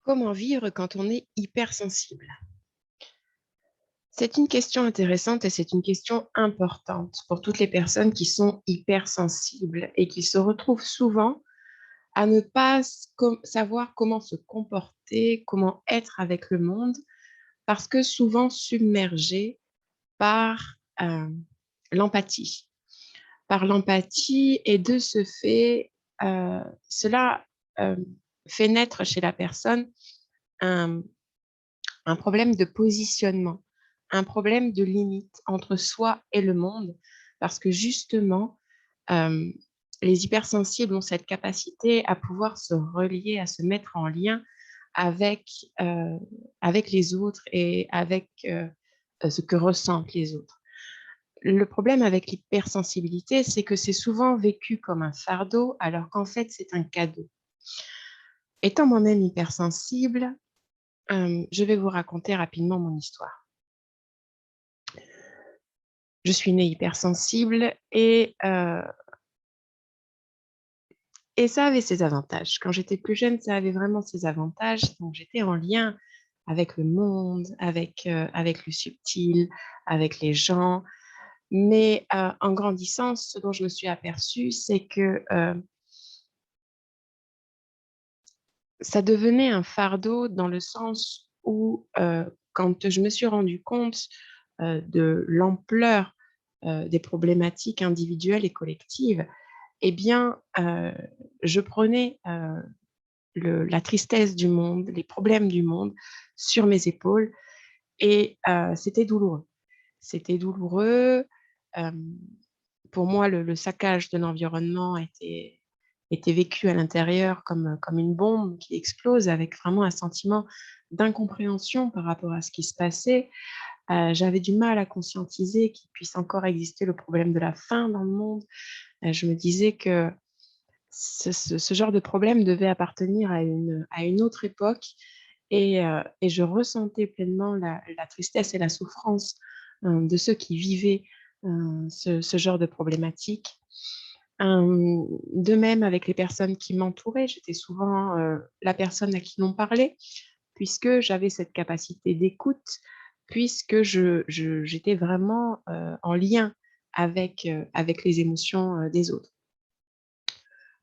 Comment vivre quand on est hypersensible? C'est une question intéressante et c'est une question importante pour toutes les personnes qui sont hypersensibles et qui se retrouvent souvent à ne pas savoir comment se comporter, comment être avec le monde, parce que souvent submergées par l'empathie. Par l'empathie et de ce fait, cela euh, fait naître chez la personne un un problème de positionnement, un problème de limite entre soi et le monde, parce que justement, hem, les hypersensibles ont cette capacité à pouvoir se relier, à se mettre en lien avec, avec les autres et avec, ce que ressentent les autres. Le problème avec l'hypersensibilité, c'est que c'est souvent vécu comme un fardeau, alors qu'en fait, c'est un cadeau. Étant moi-même hypersensible, je vais vous raconter rapidement mon histoire. Je suis née hypersensible et ça avait ses avantages. Quand j'étais plus jeune, ça avait vraiment ses avantages. Donc j'étais en lien avec le monde, avec le subtil, avec les gens. Mais, en grandissant, ce dont je me suis aperçue, c'est que, ça devenait un fardeau dans le sens où, quand je me suis rendu compte, de l'ampleur, des problématiques individuelles et collectives, eh bien, je prenais, la tristesse du monde, les problèmes du monde sur mes épaules et c'était douloureux. C'était douloureux, hem, pour moi, le saccage de l'environnement était vécu à l'intérieur comme une bombe qui explose avec vraiment un sentiment d'incompréhension par rapport à ce qui se passait. J'avais du mal à conscientiser qu'il puisse encore exister le problème de la faim dans le monde. Je me disais que ce genre de problème devait appartenir à une autre époque et je ressentais pleinement la tristesse et la souffrance, de ceux qui vivaient, ce genre de problématique. De même avec les personnes qui m'entouraient, j'étais souvent, la personne à qui l'on parlait, puisque j'avais cette capacité d'écoute, puisque j'étais vraiment, en lien avec les émotions, des autres.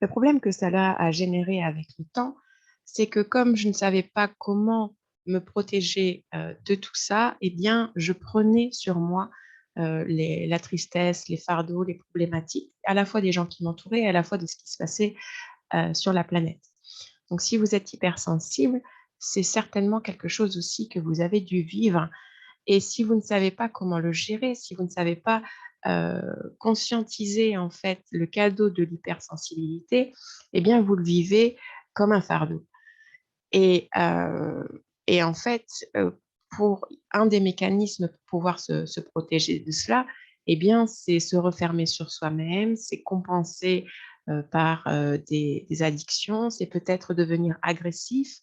Le problème que cela a généré avec le temps, c'est que comme je ne savais pas comment me protéger, de tout ça, eh bien, je prenais sur moi, la tristesse, les fardeaux, les problématiques, à la fois des gens qui m'entouraient et à la fois de ce qui se passait, sur la planète. Donc si vous êtes hypersensible, c'est certainement quelque chose aussi que vous avez dû vivre et si vous ne savez pas comment le gérer, si vous ne savez pas, conscientiser en fait le cadeau de l'hypersensibilité, eh bien vous le vivez comme un fardeau et en fait, pour un des mécanismes pour pouvoir se protéger de cela, eh bien c'est se refermer sur soi-même, c'est compenser, par, des addictions, c'est peut-être devenir agressif,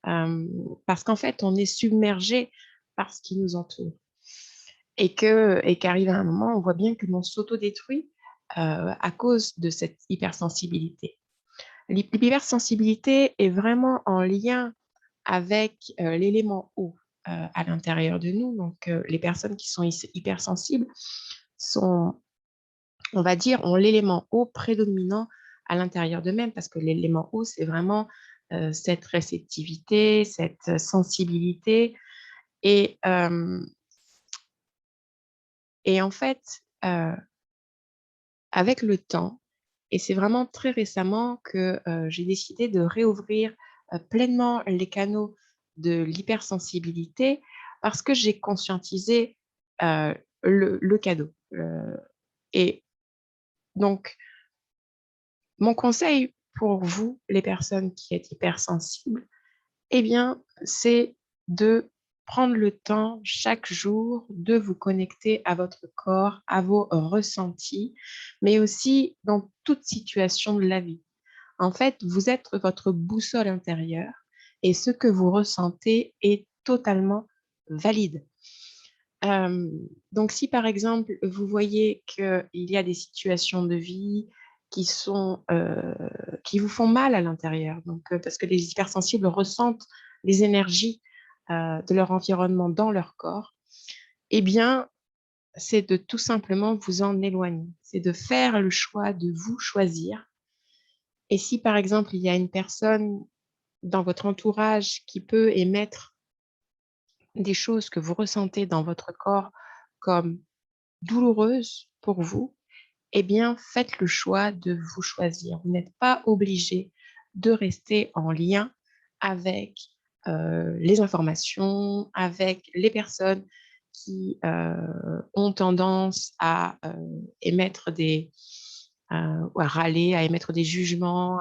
parce qu'en fait on est submergé par ce qui nous entoure et qu'arrive un moment, on voit bien que l'on s'autodétruit, à cause de cette hypersensibilité. L'hypersensibilité est vraiment en lien avec, l'élément eau, à l'intérieur de nous. Donc, les personnes qui sont hypersensibles sont, on va dire, ont l'élément eau prédominant à l'intérieur d'eux-mêmes parce que l'élément eau, c'est vraiment, cette réceptivité, cette sensibilité et hem et en fait, heu avec le temps et c'est vraiment très récemment que, j'ai décidé de réouvrir, pleinement les canaux de l'hypersensibilité parce que j'ai conscientisé, le cadeau, et donc mon conseil pour vous, les personnes qui êtes hypersensibles, eh bien, c'est de prendre le temps chaque jour de vous connecter à votre corps, à vos ressentis, mais aussi dans toute situation de la vie. En fait, vous êtes votre boussole intérieure et ce que vous ressentez est totalement valide. Hem, donc si par exemple, vous voyez qu'il y a des situations de vie qui sont, qui vous font mal à l'intérieur, donc parce que les hypersensibles ressentent, les énergies de leur environnement dans leur corps, eh bien, c'est de tout simplement vous en éloigner. C'est de faire le choix de vous choisir. Et si, par exemple, il y a une personne dans votre entourage qui peut émettre des choses que vous ressentez dans votre corps comme douloureuses pour vous, eh bien, faites le choix de vous choisir. Vous n'êtes pas obligé de rester en lien avec les informations, avec les personnes qui ont tendance à émettre ou à râler, à émettre des jugements,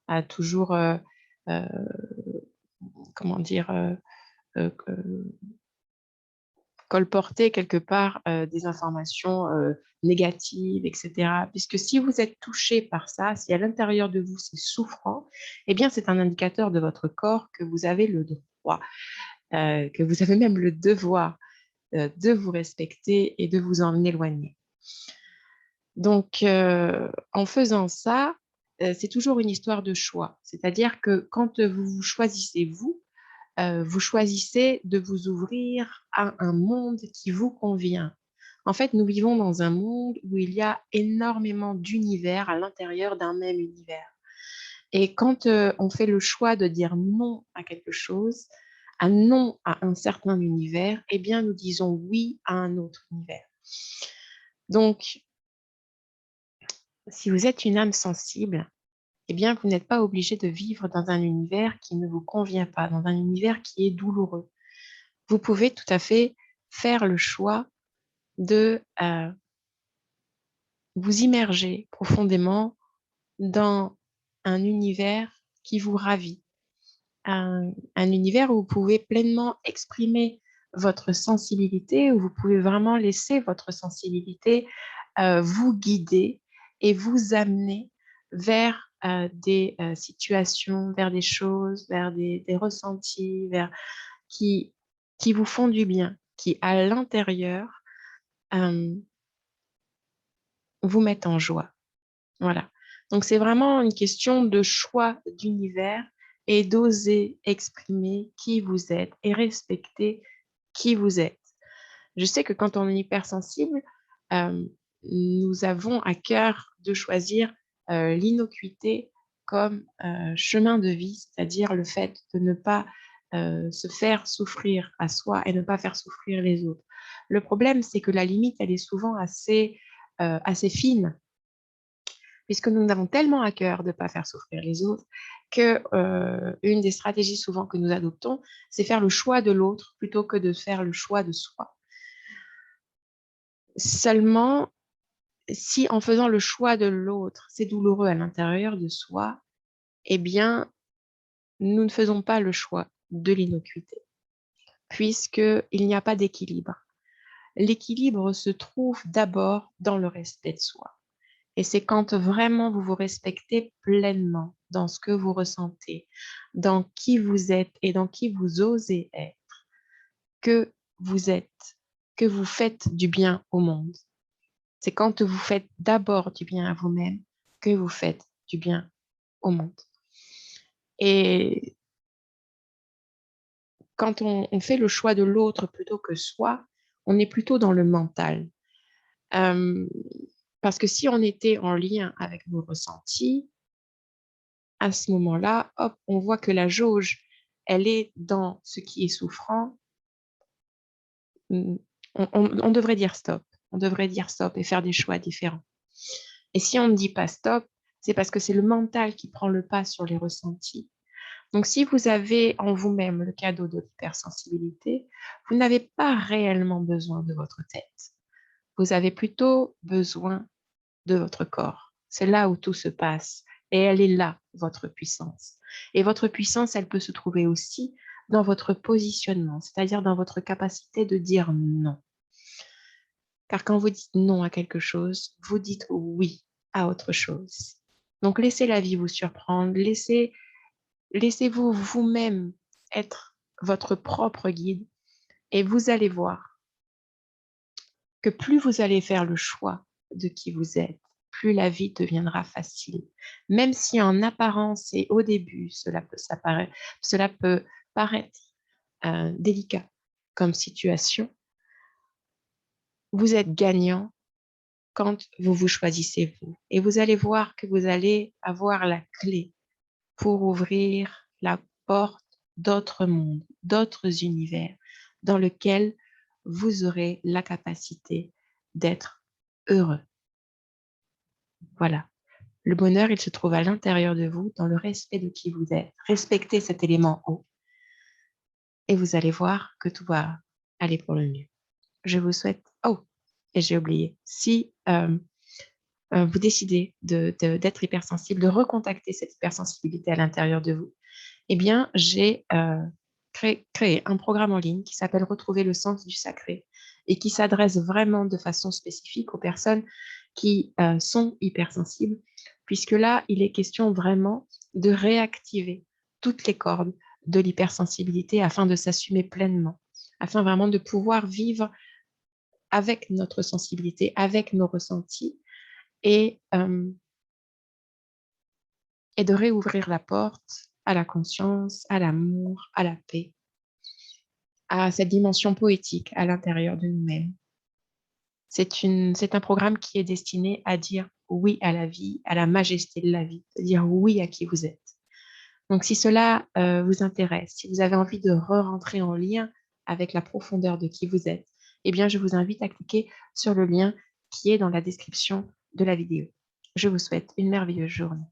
à toujours, euh, comment dire, colporter quelque part des informations négatives, etc. Puisque si vous êtes touché par ça, si à l'intérieur de vous c'est souffrant, eh bien c'est un indicateur de votre corps que vous avez le droit, que vous avez même le devoir de vous respecter et de vous en éloigner. Donc, en faisant ça, c'est toujours une histoire de choix. C'est-à-dire que quand vous choisissez vous choisissez de vous ouvrir à un monde qui vous convient. En fait, nous vivons dans un monde où il y a énormément d'univers à l'intérieur d'un même univers. Et quand on fait le choix de dire non à quelque chose, un non à un certain univers, eh bien, nous disons oui à un autre univers. Donc, si vous êtes une âme sensible, eh bien, vous n'êtes pas obligé de vivre dans un univers qui ne vous convient pas, dans un univers qui est douloureux. Vous pouvez tout à fait faire le choix de vous immerger profondément dans un univers qui vous ravit, un univers où vous pouvez pleinement exprimer votre sensibilité, où vous pouvez vraiment laisser votre sensibilité vous guider et vous amener vers des situations, vers des choses, vers des ressentis, qui, qui vous font du bien, qui à l'intérieur vous mettent en joie. Voilà. Donc c'est vraiment une question de choix d'univers et d'oser exprimer qui vous êtes et respecter qui vous êtes. Je sais que quand on est hypersensible, euh, nous avons à cœur de choisir l'innocuité comme chemin de vie, c'est-à-dire le fait de ne pas se faire souffrir à soi et ne pas faire souffrir les autres. Le problème, c'est que la limite, elle est souvent assez fine, puisque nous avons tellement à cœur de ne pas faire souffrir les autres que une des stratégies souvent que nous adoptons, c'est faire le choix de l'autre plutôt que de faire le choix de soi. Seulement, si en faisant le choix de l'autre, c'est douloureux à l'intérieur de soi, eh bien, nous ne faisons pas le choix de l'innocuité, puisqu'il n'y a pas d'équilibre. L'équilibre se trouve d'abord dans le respect de soi. Et c'est quand vraiment vous vous respectez pleinement dans ce que vous ressentez, dans qui vous êtes et dans qui vous osez être, que vous êtes, que vous faites du bien au monde. C'est quand vous faites d'abord du bien à vous-même que vous faites du bien au monde. Et quand on fait le choix de l'autre plutôt que soi, on est plutôt dans le mental. Parce que si on était en lien avec nos ressentis, à ce moment-là, hop, on voit que la jauge, elle est dans ce qui est souffrant. On devrait dire stop. On devrait dire stop et faire des choix différents. Et si on ne dit pas stop, c'est parce que c'est le mental qui prend le pas sur les ressentis. Donc, si vous avez en vous-même le cadeau de l'hypersensibilité, vous n'avez pas réellement besoin de votre tête. Vous avez plutôt besoin de votre corps. C'est là où tout se passe. Et elle est là, votre puissance. Et votre puissance, elle peut se trouver aussi dans votre positionnement, c'est-à-dire dans votre capacité de dire non. Car quand vous dites non à quelque chose, vous dites oui à autre chose. Donc laissez la vie vous surprendre, laissez-vous vous-même être votre propre guide et vous allez voir que plus vous allez faire le choix de qui vous êtes, plus la vie deviendra facile. Même si en apparence et au début, cela peut paraître délicat comme situation, vous êtes gagnant quand vous vous choisissez vous. Et vous allez voir que vous allez avoir la clé pour ouvrir la porte d'autres mondes, d'autres univers dans lesquels vous aurez la capacité d'être heureux. Voilà. Le bonheur, il se trouve à l'intérieur de vous, dans le respect de qui vous êtes. Respectez cet élément haut et vous allez voir que tout va aller pour le mieux. Je vous souhaite... Oh, et j'ai oublié. Si vous décidez d'être hypersensible, de recontacter cette hypersensibilité à l'intérieur de vous, eh bien, j'ai créé un programme en ligne qui s'appelle Retrouver le sens du sacré et qui s'adresse vraiment de façon spécifique aux personnes qui sont hypersensibles, puisque là, il est question vraiment de réactiver toutes les cordes de l'hypersensibilité afin de s'assumer pleinement, afin vraiment de pouvoir vivre avec notre sensibilité, avec nos ressentis et de réouvrir la porte à la conscience, à l'amour, à la paix, à cette dimension poétique à l'intérieur de nous-mêmes. C'est un programme qui est destiné à dire oui à la vie, à la majesté de la vie, à dire oui à qui vous êtes. Donc, si cela vous intéresse, si vous avez envie de re-rentrer en lien avec la profondeur de qui vous êtes, eh bien, je vous invite à cliquer sur le lien qui est dans la description de la vidéo. Je vous souhaite une merveilleuse journée.